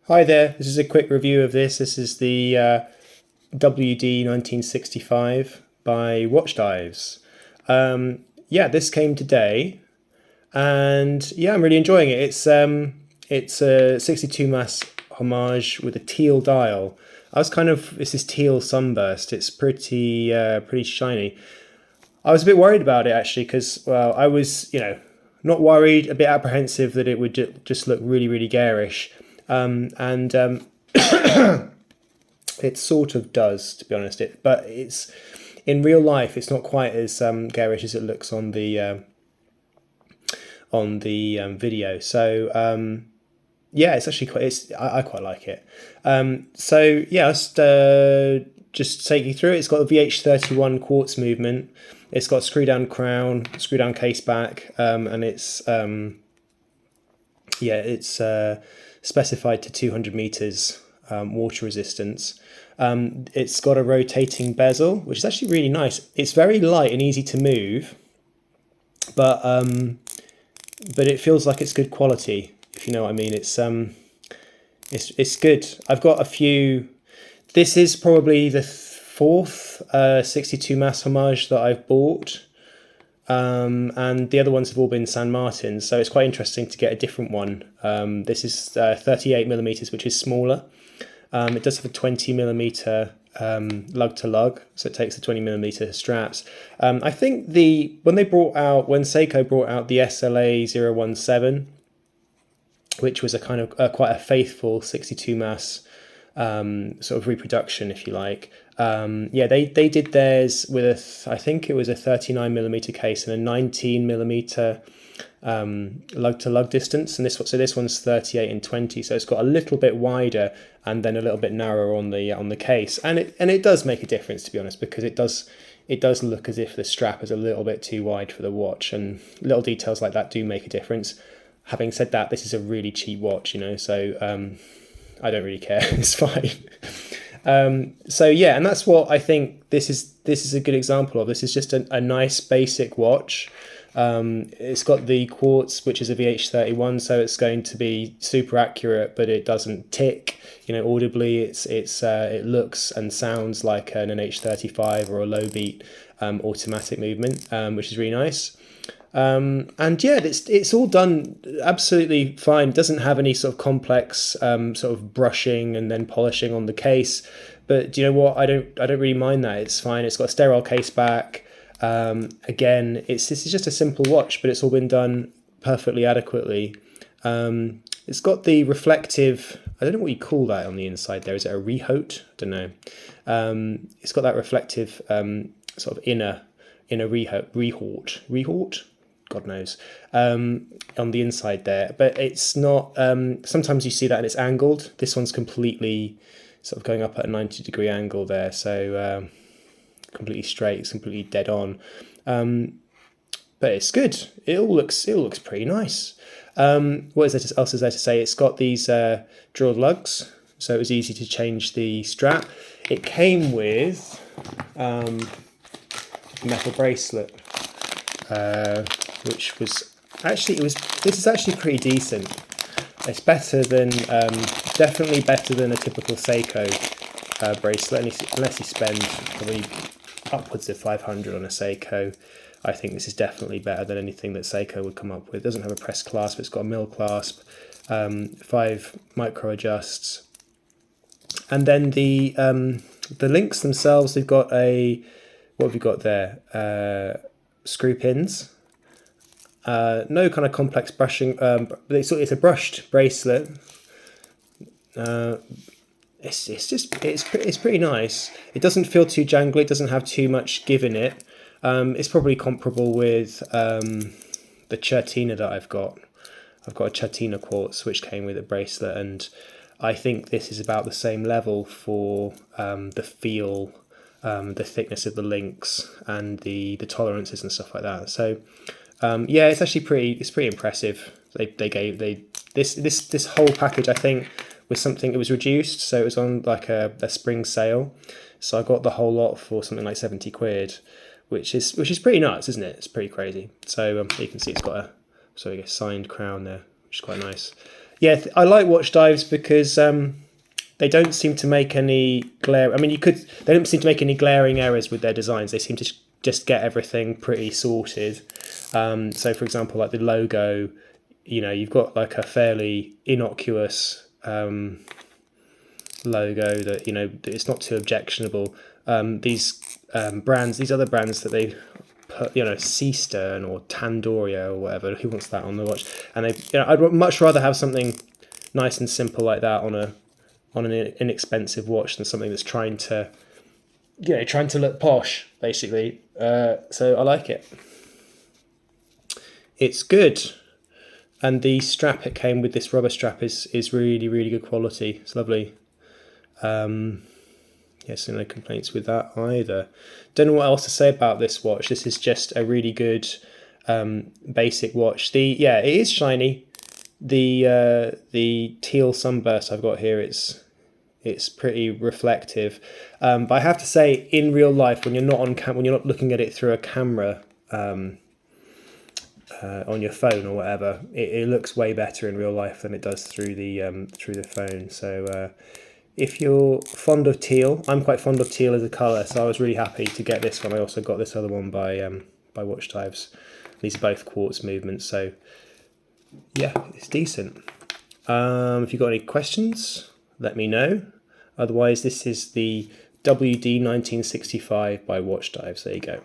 Hi there, this is a quick review of this. This is the wd1965 by Watchdives. Yeah, this came today, and yeah, I'm really enjoying it. It's a 62 mass homage with a teal dial. This is teal sunburst. It's pretty shiny. I was a bit worried about it actually because, well, I was, not worried, a bit apprehensive that it would just look really garish. And It sort of does, to be honest. But it's in real life, it's not quite as garish as it looks on the video. So yeah, it's actually quite. I quite like it. So yeah, just take you through it. It's got a VH31 quartz movement. It's got a screw down crown, screw down case back, and it's specified to 200 meters water resistance. It's got a rotating bezel, which is actually really nice. It's very light and easy to move, but it feels like it's good quality, if you know what I mean. It's good. I've got a few. This is probably the fourth 62 mass homage that I've bought. And the other ones have all been San Martins, so it's quite interesting to get a different one. This is 38 millimeters, which is smaller. It does have a 20 millimeter lug to lug, so it takes the 20 millimeter straps. I think when Seiko brought out the SLA 017, which was a kind of quite a faithful 62 mass sort of reproduction, if you like. Yeah, they did theirs with I think it was a 39 millimeter case and a 19 millimeter lug to lug distance, and this one's 38 and 20, so it's got a little bit wider and then a little bit narrower on the case, and it does make a difference, to be honest, because it does look as if the strap is a little bit too wide for the watch, and little details like that do make a difference. Having said that, this is a really cheap watch, so I don't really care. It's fine. So yeah, and that's what I think this is a good example of. This is just a nice basic watch. It's got the quartz, which is a VH31, so it's going to be super accurate, but it doesn't tick. Audibly, it looks and sounds like an NH35 or a low beat automatic movement, which is really nice. And yeah, it's all done absolutely fine. It doesn't have any sort of complex sort of brushing and then polishing on the case. But do you know what? I don't really mind that. It's fine. It's got a sterile case back. Again, this is just a simple watch, but it's all been done perfectly adequately. It's got the reflective, I don't know what you call that on the inside there. Is it a rehaut? I don't know. It's got that reflective sort of inner rehort, God knows, on the inside there. But it's not, sometimes you see that and it's angled. This one's completely sort of going up at a 90-degree angle there. So completely straight, it's completely dead on. But it's good. It all looks pretty nice. What else is there to say? It's got these drilled lugs, so it was easy to change the strap. It came with metal bracelet, which was actually this is actually pretty decent. It's better than definitely better than a typical Seiko bracelet, unless you spend probably upwards of 500 on a Seiko. I think this is definitely better than anything that Seiko would come up with. It doesn't have a press clasp, it's got a mill clasp, 5 micro adjusts, and then the links themselves. They've got what have you got there? Screw pins. No kind of complex brushing. It's a brushed bracelet. It's pretty nice. It doesn't feel too jangly. It doesn't have too much give in it. It's probably comparable with the Certina that I've got. I've got a Certina quartz which came with a bracelet, and I think this is about the same level for the feel, the thickness of the links, and the tolerances and stuff like that. So yeah, it's actually pretty impressive. This whole package, I think, was something. It was reduced, so it was on like a spring sale. So I got the whole lot for something like 70 quid, which is pretty nuts, isn't it? It's pretty crazy. So you can see it's got a signed crown there, which is quite nice. Yeah, I like Watchdives because they don't seem to make any glare. I mean, they don't seem to make any glaring errors with their designs. They seem to just get everything pretty sorted. So, for example, like the logo, you've got like a fairly innocuous logo that it's not too objectionable. These other brands that they put, Sea Stern or Tandoria or whatever. Who wants that on the watch? And I'd much rather have something nice and simple like that on an inexpensive watch than something that's trying to look posh, basically. So I like it. It's good. And the strap it came with, this rubber strap, is really, really good quality. It's lovely. So no complaints with that either. Don't know what else to say about this watch. This is just a really good basic watch. It is shiny. The teal sunburst I've got here, it's pretty reflective. But I have to say, in real life, when you're not when you're not looking at it through a camera on your phone or whatever, it looks way better in real life than it does through the phone. So if you're fond of teal, I'm quite fond of teal as a colour, so I was really happy to get this one. I also got this other one by Watchdives. These are both quartz movements, so yeah, it's decent. If you've got any questions, let me know. Otherwise, this is the WD1965 by Watchdives. There you go.